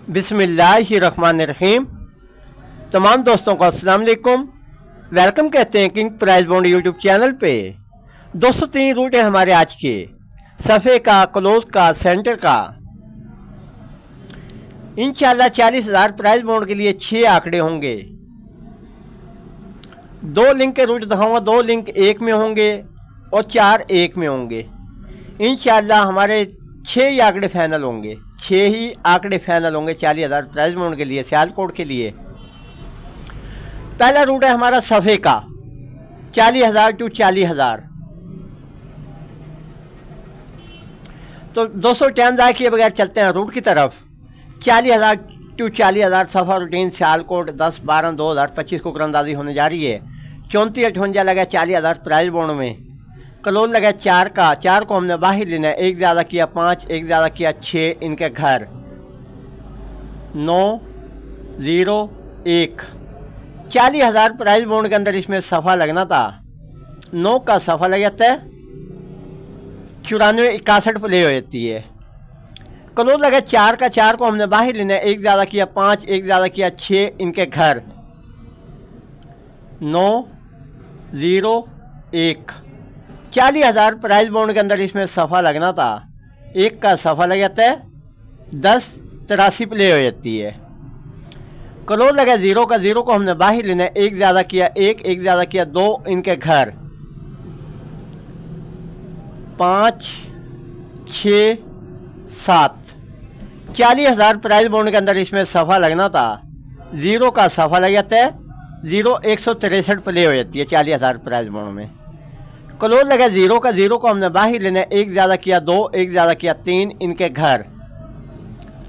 बिस्मिल्लाहिर्रहमानिर्रहीम। तमाम दोस्तों को अस्सलाम वालेकुम, वेलकम कहते हैं king price bond YouTube channel पे। दोस्तों 3 रूट है हमारे आज के, सफ़े का, क्लोज का, सेंटर का। इंशाल्लाह 40,000 प्राइस बॉन्ड के लिए 6 आंकड़े होंगे। 2 लिंक के रूट दिखाऊंगा, 2 लिंक एक में होंगे और 4 एक में होंगे। इंशाल्लाह हमारे 6 ही आंकड़े फाइनल होंगे, 6 ही आंकड़े फाइनल होंगे 40,000 प्राइस बॉन्ड के लिए, सियालकोट के लिए। पहला रूट है हमारा सफ़े का, 40,000 टू 40,000। तो 200 टाइम ज़ाया किए बगैर चलते हैं रूट की तरफ। 40,000 टू 40,000 सफ़ा रूटीन सियालकोट 10/12/2025 को कुरानंदाजी होने जा रही है। 3458 लगा 40,000 प्राइस बॉन्ड में। क्लोज लगा 4 का, 4 को हमने बाहर लेना है। एक ज़्यादा किया 5, एक ज़्यादा किया 6, इनके घर 9 0 1। 40,000 प्राइस बॉन्ड के अंदर इसमें सफ़ा लगना था। 9 का सफ़ा लग जाता है, 94 61 प्ले हो जाती है। क्लोज लगा 4 का, 4 को हमने बाहर लेना है। एक ज़्यादा किया 5, एक ज़्यादा किया 6, इनके घर 9 0 1। 40,000 प्राइस बॉन्ड के अंदर इसमें सफ़ा लगना था। 1 का सफ़ा लग जाता है, 10 83 प्ले हो जाती है। क्लोज लगा 0 का, 0 को हमने बाहर लेना है। एक ज़्यादा किया 1, एक ज़्यादा किया 2, इनके घर 5 6 7। 40,000 प्राइस बॉन्ड के अंदर इसमें सफ़ा लगना था। 0 का सफ़ा लग जाता है, 0 163 प्ले हो जाती है 40,000 प्राइस बॉन्ड में। क्लोज लगा 0 का, 0 को हमने बाहर लेना है। एक ज़्यादा किया 2, एक ज़्यादा किया 3, इनके घर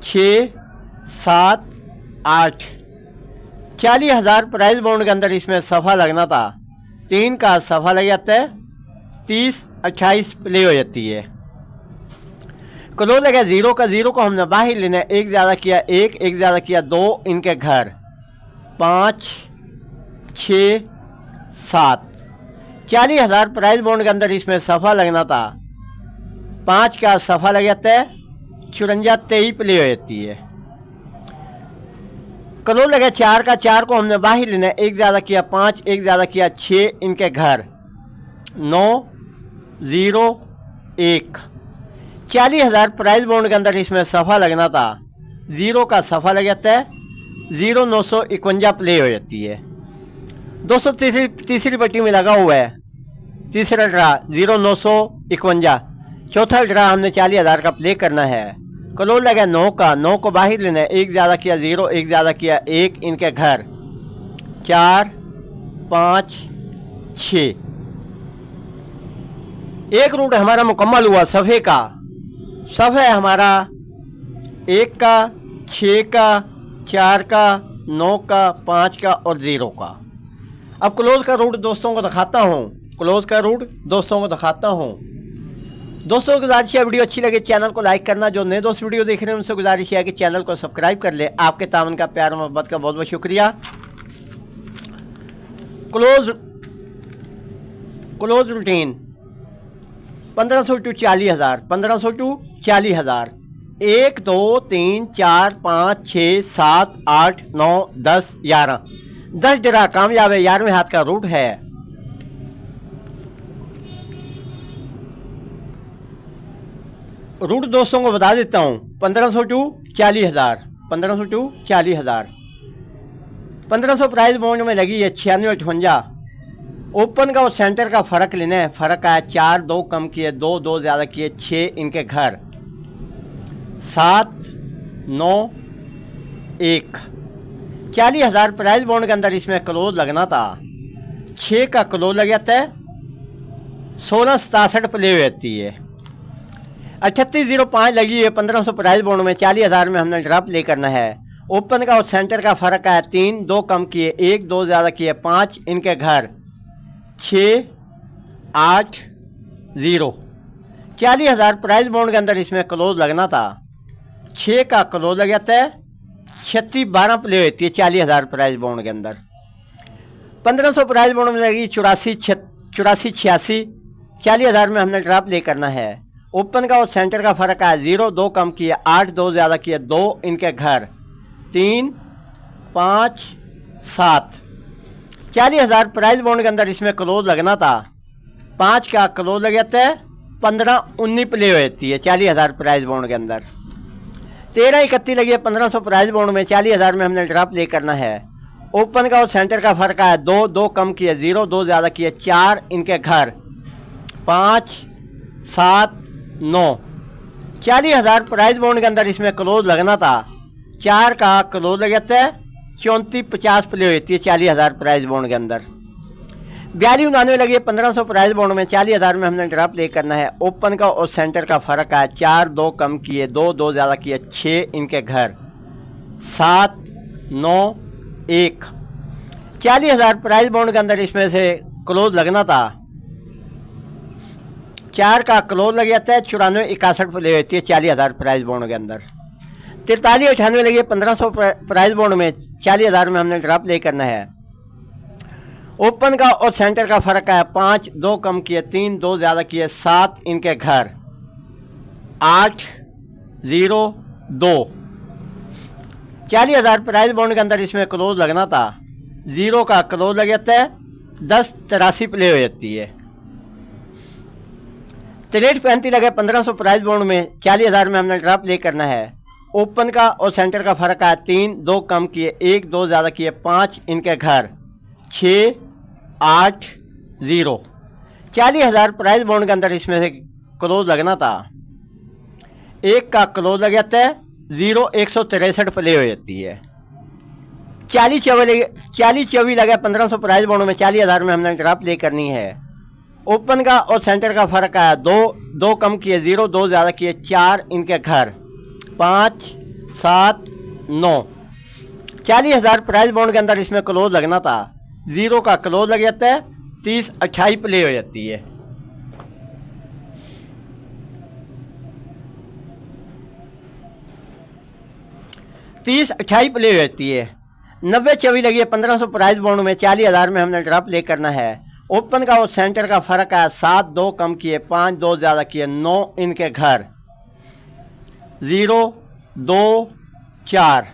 6 7 8। 40,000 प्राइस बॉन्ड के अंदर इसमें सफ़ा लगना था। 3 का सफ़ा लग जाता है, 30 28 प्ले हो जाती है। क्लोज लगा 0 का, 0 को हमने बाहर लेना है। एक ज़्यादा किया 1, एक ज़्यादा किया 2, इनके घर 5 6 7। 40,000 प्राइस बॉन्ड के अंदर इसमें सफ़ा लगना था। 5 का सफ़ा लग जाता है, 54 23 प्ले हो जाती है। क्लोज लगा 4 का, 4 को हमने बाहर लेना है। एक ज़्यादा किया 5, एक ज़्यादा किया 6, इनके घर 9 0 1। 40,000 प्राइस बॉन्ड के अंदर इसमें सफ़ा लगना था। 0 का सफ़ा लग जाता है, 0 951 प्ले हो जाती है। 233 पट्टी में लगा हुआ है तीसरा ड्रा 0 951। चौथा ड्रा हमने 40,000 का प्ले करना है। क्लोज लगा 9 का, 9 को बाहर लेना है। एक ज़्यादा किया 0, एक ज़्यादा किया 1, इनके घर 4 5 6। एक रूट हमारा मुकम्मल हुआ सफ़े का। सफ़ा है हमारा 1 का, 6 का, 4 का, 9 का, 5 का और 0 का। अब क्लोज का रूट दोस्तों को दिखाता हूँ। क्लोज का रूट दोस्तों को दिखाता हूँ। दोस्तों की गुजारिश है, वीडियो अच्छी लगे चैनल को लाइक करना। जो नए दोस्त वीडियो देख रहे हैं उनसे गुजारिश है कि चैनल को सब्सक्राइब कर ले। आपके तावन का, प्यार मोहब्बत का बहुत बहुत शुक्रिया। Close routine 1500 to 40,000, 1500 to 40,000। 1 2 3 4 5 6 7 8 9 10 11। 10 draw कामयाब है, 11वें हाथ का रूट है। रूट दोस्तों को बता देता हूँ। 1500 टू 40,000, 1500 टू 40,000। 1500 प्राइस बॉन्ड में लगी है 9658। ओपन का और सेंटर का फ़र्क लेना है। फ़र्क आया 4, 2 कम किए 2, 2 ज़्यादा किए 6, इनके घर 7 9 1। 40,000 प्राइस बॉन्ड के अंदर इसमें क्लोज लगना था। 6 का क्लोज लग जाता है, 16 67 प्ले हो जाती है। 3805 लगी है 1500 प्राइस बॉन्ड में। 40,000 में हमने ड्रा प्ले करना है। ओपन का और सेंटर का फ़र्क आया 3, 2 कम किए 1, 2 ज़्यादा किए 5, इनके घर 6 8 0। 40,000 प्राइस बॉन्ड के अंदर इसमें क्लोज लगना था। 6 का क्लोज लग जाता है, 36 12 प्ले होती है 40,000 प्राइस बॉन्ड के अंदर। 1500 प्राइस बॉन्ड में लगी 84 86। 40,000 में हमने ड्रा प्ले करना है। ओपन का और सेंटर का फ़र्क आया 0 2 कम किया 8 2 ज़्यादा किया 2 इनके घर 3, 5, 7। 40,000 प्राइज बॉन्ड के अंदर इसमें क्लोज लगना था। 5 का क्लोज लग जाता है, 15, 19 प्ले हो जाती है 40,000 प्राइज बॉन्ड के अंदर। 13, 31 लगी है 1500 प्राइज बॉन्ड में। 40,000 में हमने ड्रॉप प्ले करना है। ओपन का और सेंटर का फर्क आया 2, 2 कम किए 0, 2 ज़्यादा किए 4 इनके घर, 5, 7, 9। 40,000 प्राइज बॉन्ड के अंदर इसमें क्लोज लगना था। 4 का क्लोज लग जाता है, 34, 50 प्ले हो जाती है 40,000 प्राइज बॉन्ड के अंदर। 42, 99 लगी है 1500 प्राइज बॉन्ड में। 40,000 में हमने ड्रॉप प्ले करना है। ओपन का और सेंटर का फर्क आया 4, 2 कम किए 2, 2 ज़्यादा किए 6 इनके घर, 7, 9, 1। 40,000 प्राइज बॉन्ड के अंदर इसमें से क्लोज लगना था। 4 का क्लोज लग जाता है, 94, 61 प्ले होती है 40,000 प्राइज बॉन्ड के अंदर। 43, 98 लगी है 1500 प्राइज बॉन्ड में। 40,000 में हमने ड्रॉप प्ले करना है। ओपन का और सेंटर का फर्क है 5, 2 कम किए 3, 2 ज़्यादा किए 7 इनके घर, 8, 0, 2। 40,000 प्राइज बॉन्ड के अंदर इसमें क्लोज लगना था। 0 का क्लोज लग जाता है, 10, 83 प्ले हो जाती है। 63, 35 लगे 1500 प्राइज बॉन्ड में। 40,000 में हमने ड्रॉप प्ले करना है। ओपन का और सेंटर का फर्क आया 3, 2 कम किए 1, 2 ज़्यादा किए 5 इनके घर, 6, 8, 0। 40,000 प्राइज बॉन्ड के अंदर इसमें से क्लोज लगना था। 1 का क्लोज लग जाता है, 0, 163 प्ले हो जाती है। 40, 24 लगा 1500 प्राइज बॉन्ड में। 40,000 में हमने ड्रॉप प्ले करनी है। ओपन का और सेंटर का फर्क आया 2, 2 कम किए 0, 2 ज़्यादा किए 4 इनके घर, 5, 7, 9। 40,000 प्राइज बॉन्ड के अंदर इसमें क्लोज लगना था। 0 का क्लोज लग जाता है, 30, 28 प्ले हो जाती है। तीस 28 प्ले हो जाती है। 90, 24 लगी है 1500 प्राइज बॉन्ड में। 40,000 में हमने ड्रॉप प्ले करना है। ओपन का और सेंटर का फर्क आया 7, 2 कम किए 5, 2 ज़्यादा किए 9 इनके घर, 0, 2, 4।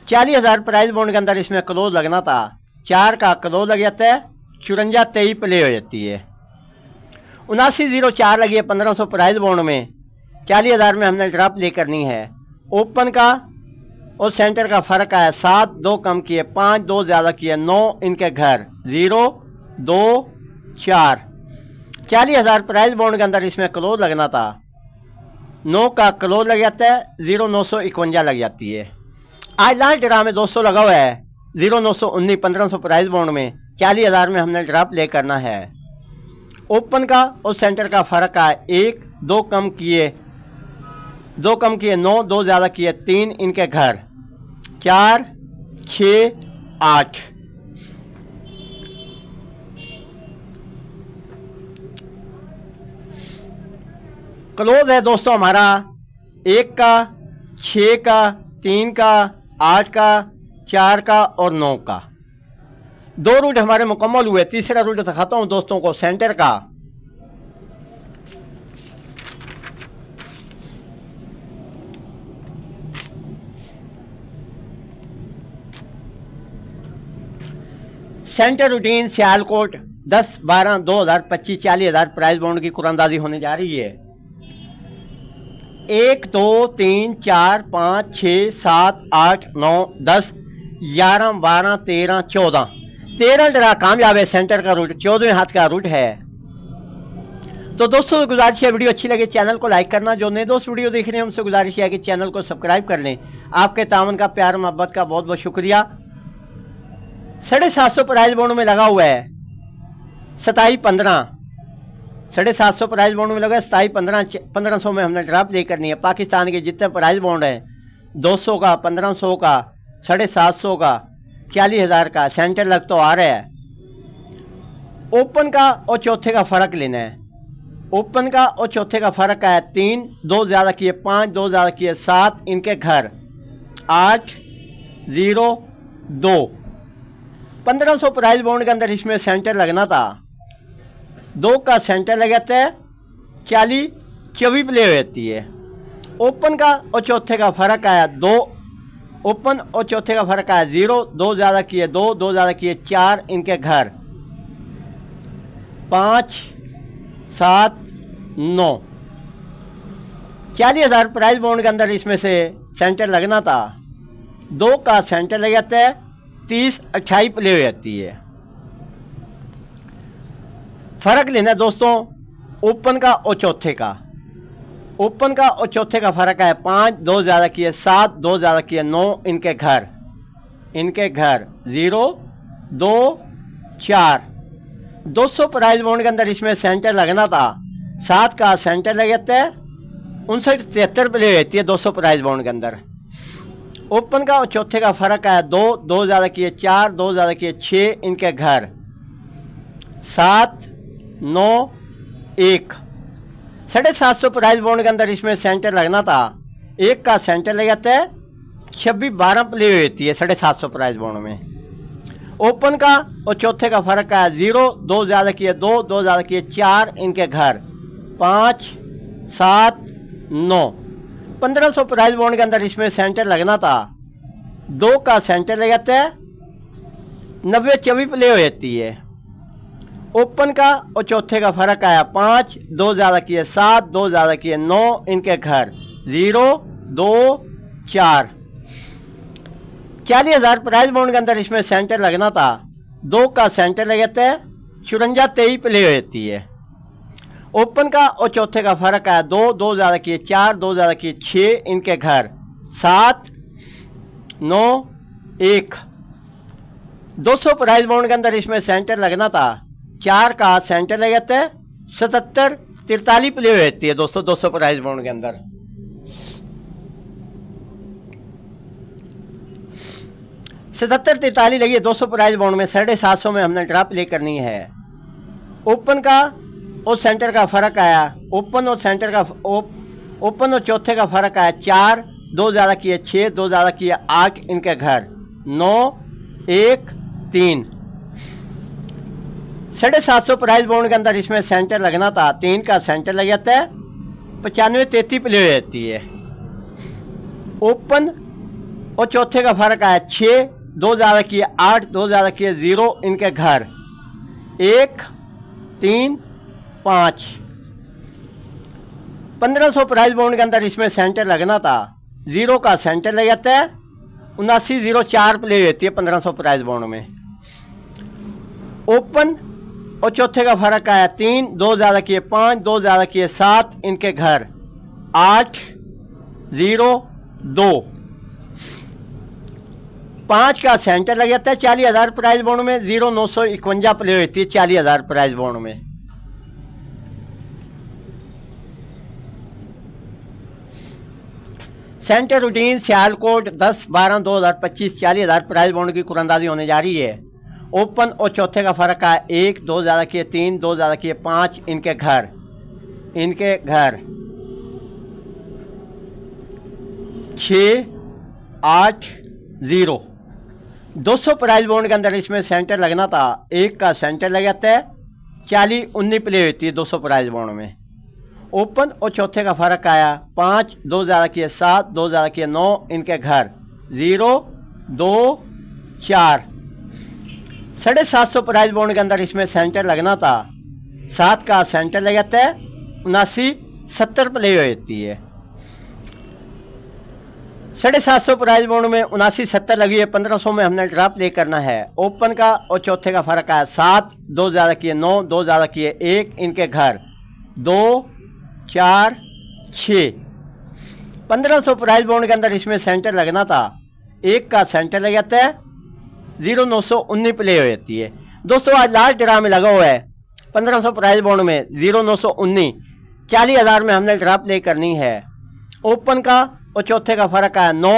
40,000 प्राइज बॉन्ड के अंदर इसमें क्लोज लगना था। 4 का क्लोज लग जाता है, 54, 23 प्ले हो जाती है। 79, 0, 4 लगी है 1500 प्राइज बॉन्ड में। 40,000 में हमने ड्रॉप प्ले करनी है। ओपन का और सेंटर का फर्क आया 7, 2 कम किए 5, 2 ज़्यादा किए 9 इनके घर, 0, 2, 4। 40,000 प्राइज बॉन्ड के अंदर इसमें क्लोज लगना था। 9 का क्लोज लग जाता है, 0, 951 लग जाती है। आज लास्ट ड्रा में 200 लगा हुआ है, 0, 919 1500 प्राइज बॉन्ड में। 40,000 में हमने ड्रॉप प्ले करना है। ओपन का और सेंटर का फर्क आया 1, 2 कम किए 9, 2 ज़्यादा किए 3 इनके घर, 4, 6, 8। क्लोज है दोस्तों हमारा 1 का, 6 का, 3 का, 8 का, 4 का और 9 का। 2 रूट हमारे मुकम्मल हुए। तीसरा रूट दिखाता हूँ दोस्तों को, सेंटर का। Center routine Sialkot 10/12/2025। 40,000 prize bond की कुरानदाजी होने जा रही है। 1, 2, 3, 4, 5, 6, 7, 8, 9, 10, 11, 12, 13, 14। 13 ड्रा कामयाब है। सेंटर का रूट 14वें हाथ का रूट है। तो दोस्तों गुजारिश है, वीडियो अच्छी लगे चैनल को लाइक करना। जो नए दोस्त वीडियो देख रहे हैं उनसे गुजारिश है कि चैनल को सब्सक्राइब कर लें। आपके तावन का, प्यार मोहब्बत का बहुत बहुत शुक्रिया। 750 प्राइज बॉन्ड में लगा हुआ है 27-15। 750 प्राइज बॉन्ड में लगा है 27-15। 1500 में हमने ड्रॉप प्ले करनी है। पाकिस्तान के जितने प्राइज बॉन्ड हैं, 200 का, 1500 का, 750 का, 40,000 का, सेंटर लग तो आ रहा है। ओपन का और चौथे का फ़र्क लेना है। ओपन का और चौथे का फ़र्क आया 3, 2 ज़्यादा किए 5, 2 ज़्यादा किए 7 इनके घर, 8, 0, 2। 1500 प्राइज बॉन्ड के अंदर इसमें सेंटर लगना था। 2 का सेंटर लग जाता है, 40, 24 प्ले हो जाती है। ओपन का और चौथे का फ़र्क आया 2, ओपन और चौथे का फर्क आया 0, 2 ज़्यादा किए 2, 2 ज़्यादा किए 4, इनके घर 5, 7, 9। 40,000 प्राइज बॉन्ड के अंदर इसमें से सेंटर लगना था, 2 का सेंटर लग जाता है, 30 28 प्ले हो जाती है। फ़र्क लेना है दोस्तों ओपन का और चौथे का। ओपन का और चौथे का फ़र्क है 5, 2 ज़्यादा किए 7, 2 ज़्यादा किए 9, इनके घर 0, 2, 4। 200 प्राइज बॉन्ड के अंदर इसमें सेंटर लगना था, 7 का सेंटर लग जाता है, 59 73 प्ले हो जाती है 200 प्राइज बॉन्ड के अंदर। ओपन का और चौथे का फ़र्क है 2, 2 ज़्यादा किए 4, 2 ज़्यादा किए 6, इनके घर 7, 9, 1। 750 प्राइज बॉन्ड के अंदर इसमें सेंटर लगना था, 1 का सेंटर लग जाता है, 26 12 प्ले हो जाती है 750 प्राइज बॉन्ड में। ओपन का और चौथे का फ़र्क है 0, 2 ज़्यादा किए 2, 2 ज़्यादा किए 4, इनके घर 5, 7, 9। 1500 प्राइज बॉन्ड के अंदर इसमें सेंटर लगना था, 2 का सेंटर लग जाता है, 90 24 प्ले हो जाती है। ओपन का और चौथे का फ़र्क आया 5, 2 ज़्यादा किए 7, 2 ज़्यादा किए 9, इनके घर 0, 2, 4। 40,000 प्राइज बॉन्ड के अंदर इसमें सेंटर लगना था, 2 का सेंटर लग जाता है, 54 23 प्ले हो जाती है। ओपन का और चौथे का फ़र्क आया 2, 2 ज़्यादा किए 4, 2 ज़्यादा किए 6, इनके घर 7, 9, 1। 200 प्राइज बॉन्ड के अंदर इसमें सेंटर लगना था, 4 का सेंटर लग जाता है, 77 43 प्ले हो जाती है दोस्तों 200 प्राइज बॉन्ड के अंदर। 77 43 लगी 200 प्राइज बॉन्ड में, 750 में हमने ड्रा प्ले करनी है। ओपन का और सेंटर का फ़र्क आया, ओपन और सेंटर का ओपन और चौथे का फ़र्क आया 4, 2 ज़्यादा किए 6, 2 ज़्यादा किए 8, इनके घर 9, 1, 3। 750 प्राइज बॉन्ड के अंदर इसमें सेंटर लगना था, 3 का सेंटर लग जाता है, 95 33 प्ले हो जाती है। ओपन और चौथे का फ़र्क आया 6, 2 ज़्यादा किए 8, 2 ज़्यादा किए 0, इनके घर 1, 3, 5। 1500 प्राइज बॉन्ड के अंदर इसमें सेंटर लगना था, 0 का सेंटर लग जाता है, 79 0 4 प्ले हो जाती है 1500 प्राइज बॉन्ड में। ओपन और चौथे का फ़र्क आया 3, 2 ज़्यादा किए 5, 2 ज़्यादा किए 7, इनके घर 8, 0, 2। 5 का सेंटर लग जाता है 40,000 प्राइज बॉन्ड में, 0 951 प्ले होती है 40,000 प्राइज बॉन्ड में। Center routine Sialkot 10/12/2025 40,000 prize bond की कुरानंदाजी होने जा रही है। ओपन और चौथे का फ़र्क है 1, 2 ज़्यादा किए 3, 2 ज़्यादा किए 5, इनके घर 6, 8, 0। 200 प्राइज बॉन्ड के अंदर इसमें सेंटर लगना था, 1 का सेंटर लग जाता है, 40 19 प्ले होती है 200 प्राइज बॉन्ड में। ओपन और चौथे का फ़र्क आया 5, 2 ज़्यादा किए 7, 2 ज़्यादा किए 9, इनके घर 0, 2, 4। 750 प्राइज बॉन्ड के अंदर इसमें सेंटर लगना था, 7 का सेंटर लग जाता है, 79 70 प्ले हो जाती है। 750 प्राइज बॉन्ड में 79 70 लगी है, 1500 में हमने ड्रा प्ले करना है। ओपन का और चौथे का फ़र्क आया 7, 2 ज़्यादा किए 9, 2 ज़्यादा किए 1, इनके घर 2, 4, 6। 1500 प्राइज बॉन्ड के अंदर इसमें सेंटर लगना था, 1 का सेंटर लग जाता है, 0 919 प्ले हो जाती है। दोस्तों आज लास्ट ड्रा में लगा हुआ है 1500 प्राइज बॉन्ड में 0 919 40,000 में हमने ड्रा प्ले करनी है। ओपन का और चौथे का फ़र्क आया 9,